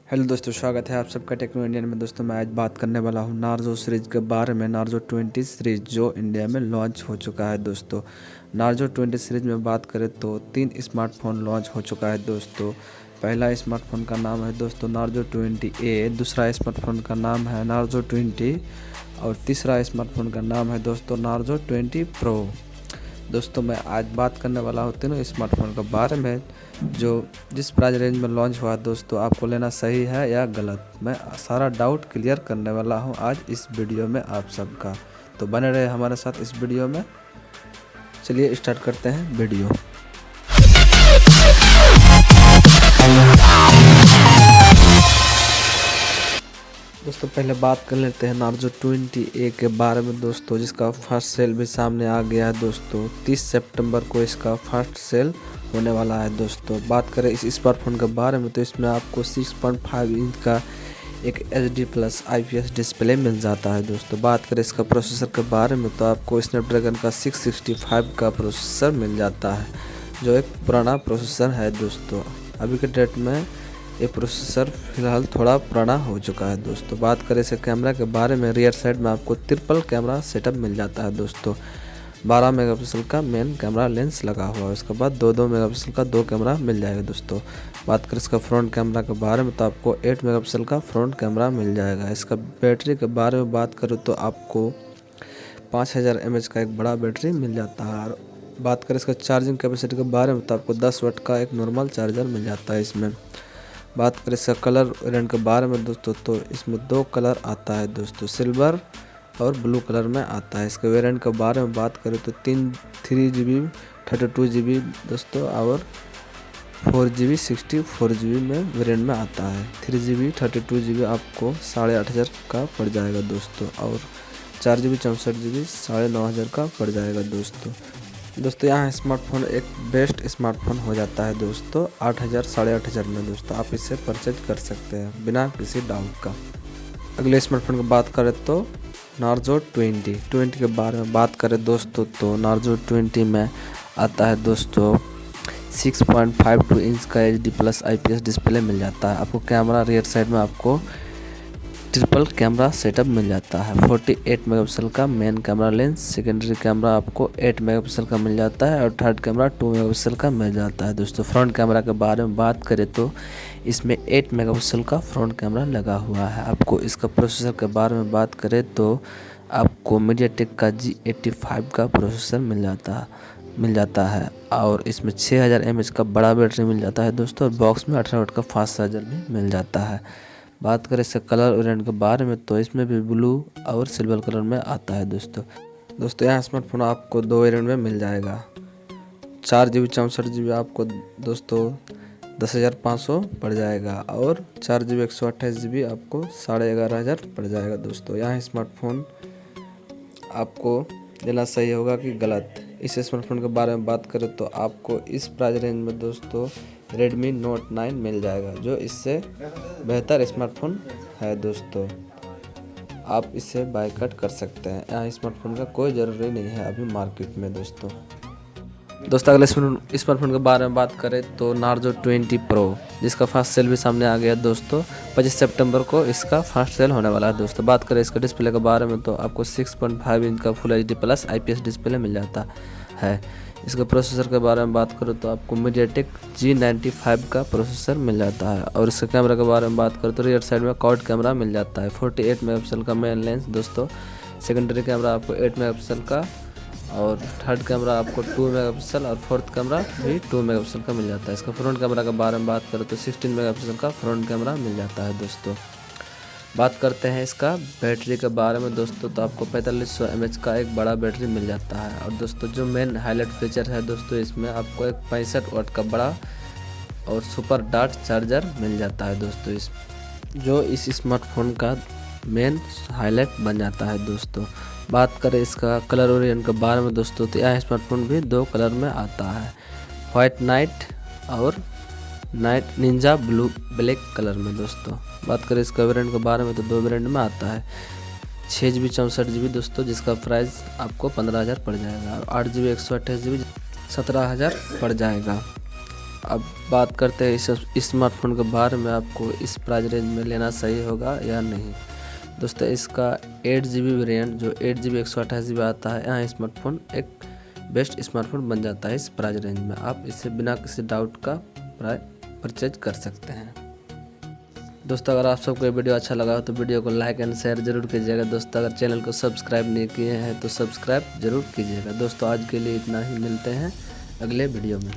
Hello दोस्तों, स्वागत है आप सबका टेक्नो इंडियन में। दोस्तों मैं आज बात करने वाला हूँ नार्जो सीरीज़ के बारे में। नार्जो 20 सीरीज़ जो इंडिया में लॉन्च हो चुका है दोस्तों। नार्जो 20 सीरीज़ में बात करें तो 3 स्मार्टफोन लॉन्च हो चुका है दोस्तों। पहला स्मार्टफोन का नाम है दोस्तों नार्जो 20A, दूसरा स्मार्टफोन का नाम है नार्जो 20 और तीसरा स्मार्टफोन का नाम है दोस्तों नार्जो 20 प्रो। दोस्तों मैं आज बात करने वाला हूँ तीनों स्मार्टफोन के बारे में जो जिस प्राइस रेंज में लॉन्च हुआ दोस्तों। आपको लेना सही है या गलत, मैं सारा डाउट क्लियर करने वाला हूँ आज इस वीडियो में आप सबका। तो बने रहे हमारे साथ इस वीडियो में। चलिए स्टार्ट करते हैं वीडियो। दोस्तों पहले बात कर लेते हैं नार्जो 20A के बारे में दोस्तों, जिसका फर्स्ट सेल भी सामने आ गया है दोस्तों। 30 सितंबर को इसका फर्स्ट सेल होने वाला है दोस्तों। बात करें इस स्मार्टफोन के बारे में तो इसमें आपको 6.5 इंच का एक HD+ IPS डिस्प्ले मिल जाता है दोस्तों। बात करें इसका प्रोसेसर के बारे में तो आपको स्नैपड्रैगन का 665 का प्रोसेसर मिल जाता है, जो एक पुराना प्रोसेसर है दोस्तों। अभी के डेट में ये प्रोसेसर फिलहाल थोड़ा पुराना हो चुका है दोस्तों। बात करें इसके कैमरा के बारे में, रियर साइड में आपको ट्रिपल कैमरा सेटअप मिल जाता है दोस्तों। 12 मेगापिक्सल का मेन कैमरा लेंस लगा हुआ है, उसके बाद 2 मेगापिक्सल का 2 कैमरा मिल जाएगा दोस्तों। बात करें इसका फ्रंट कैमरा के बारे में तो आपको 8 मेगापिक्सल का फ्रंट कैमरा मिल जाएगा। इसका बैटरी के बारे में बात करूँ तो आपको 5000 mAh का एक बड़ा बैटरी मिल जाता है। और बात करें इसका चार्जिंग कैपेसिटी के बारे में तो आपको 10 वाट का एक नॉर्मल चार्जर मिल जाता है इसमें। बात करें इसका कलर वेरिएंट के बारे में दोस्तों तो इसमें 2 कलर आता है दोस्तों, सिल्वर और ब्लू कलर में आता है। इसके वेरिएंट के बारे में बात करें तो 3GB 32GB दोस्तों और 4GB 64GB में वेरिएंट में आता है। 3GB 32GB आपको 8500 का पड़ जाएगा दोस्तों और 4GB 64GB 9500 का पड़ जाएगा दोस्तों। यहाँ स्मार्टफोन एक बेस्ट स्मार्टफोन हो जाता है दोस्तों 8000 8500 में दोस्तों। आप इसे परचेज कर सकते हैं बिना किसी डाउट का। अगले स्मार्टफोन की बात करें तो नार्जो 20 के बारे में बात करें दोस्तों तो नार्जो 20 में आता है दोस्तों 6.52 इंच का HD+ IPS डिस्प्ले मिल जाता है। आपको कैमरा रियर साइड में आपको ट्रिपल कैमरा सेटअप मिल जाता है। 48 मेगापिक्सल का main camera lens, secondary camera आपको 8 मेगापिक्सल का मिल जाता है और थर्ड कैमरा 2 मेगापिक्सल का मिल जाता है दोस्तों। फ्रंट कैमरा के बारे में बात करें तो इसमें 8 मेगापिक्सल का फ्रंट कैमरा लगा हुआ है। आपको इसका प्रोसेसर के बारे में बात करें तो आपको मीडियाटेक का G85 का प्रोसेसर मिल जाता है और इसमें 6000 mAh का बड़ा बैटरी मिल जाता है दोस्तों और बॉक्स में 18 वाट का फास्ट चार्जर भी मिल जाता है। बात करें इसका कलर वेरिएंट के बारे में तो इसमें भी ब्लू और सिल्वर कलर में आता है दोस्तों। यहाँ स्मार्टफोन आपको 2 वेरिएंट में मिल जाएगा। 4GB 64GB आपको दोस्तों 10,500 पड़ जाएगा और 4GB 128GB आपको 11,500 पड़ जाएगा दोस्तों। यहाँ स्मार्टफोन आपको लेना सही होगा कि गलत। इस स्मार्टफोन के बारे में बात करें तो आपको इस प्राइस रेंज में दोस्तों Redmi Note 9 मिल जाएगा, जो इससे बेहतर स्मार्टफोन है दोस्तों। आप इसे बायकॉट कर सकते हैं। यहाँ स्मार्टफोन का कोई ज़रूरी नहीं है अभी मार्केट में दोस्तों। अगले स्मार्टफोन के बारे में बात करें तो नार्जो 20 प्रो, जिसका फर्स्ट सेल भी सामने आ गया दोस्तों। 25 सितंबर को इसका फर्स्ट सेल होने वाला है दोस्तों। बात करें इसका डिस्प्ले के बारे में तो आपको 6.5 इंच का फुल HD+ IPS डिस्प्ले मिल जाता है। इसके प्रोसेसर के बारे में बात करो तो आपको मीडियाटेक G95 का प्रोसेसर मिल जाता है और इसके कैमरा के बारे में बात करो तो रियर साइड में क्वाड कैमरा मिल जाता है। 48 मेगापिक्सल का मेन लेंस दोस्तों, सेकेंडरी कैमरा आपको 8 मेगापिक्सल का और थर्ड कैमरा आपको 2 मेगापिक्सल और फोर्थ कैमरा भी 2 मेगापिक्सल का मिल जाता है। इसका फ्रंट कैमरा के बारे में बात करें तो 16 मेगापिक्सल का फ्रंट कैमरा मिल जाता है दोस्तों। बात करते हैं इसका बैटरी के बारे में दोस्तों तो आपको 4500 mAh का एक बड़ा बैटरी मिल जाता है। और दोस्तों जो मेन हाईलाइट फीचर है दोस्तों, इसमें आपको एक 65 वाट का बड़ा और सुपर डार्ट चार्जर मिल जाता है दोस्तों, इस स्मार्टफोन का मेन हाईलाइट बन जाता है दोस्तों। बात करें इसका कलर वेरिएंट के बारे में दोस्तों तो यह स्मार्टफोन भी 2 कलर में आता है, व्हाइट नाइट और नाइट निंजा ब्लैक कलर में दोस्तों। बात करें इसका वेरिएंट के बारे में तो 2 वेरिएंट में आता है। 6GB 64GB दोस्तों, जिसका प्राइस आपको 15,000 पड़ जाएगा और 8GB 128GB 17,000 पड़ जाएगा। अब बात करते हैं इस स्मार्टफोन के बारे में, आपको इस प्राइस रेंज में लेना सही होगा या नहीं। दोस्तों इसका 8GB वेरिएंट जो 8GB 128GB आता है, यहाँ स्मार्टफोन एक बेस्ट स्मार्टफोन बन जाता है इस प्राइस रेंज में। आप इसे बिना किसी डाउट का परचेज कर सकते हैं। दोस्तों अगर आप सबको ये वीडियो अच्छा लगा हो तो वीडियो को लाइक एंड शेयर जरूर कीजिएगा। दोस्तों अगर चैनल को सब्सक्राइब नहीं किए हैं तो सब्सक्राइब जरूर कीजिएगा। दोस्तों आज के लिए इतना ही, मिलते हैं अगले वीडियो में।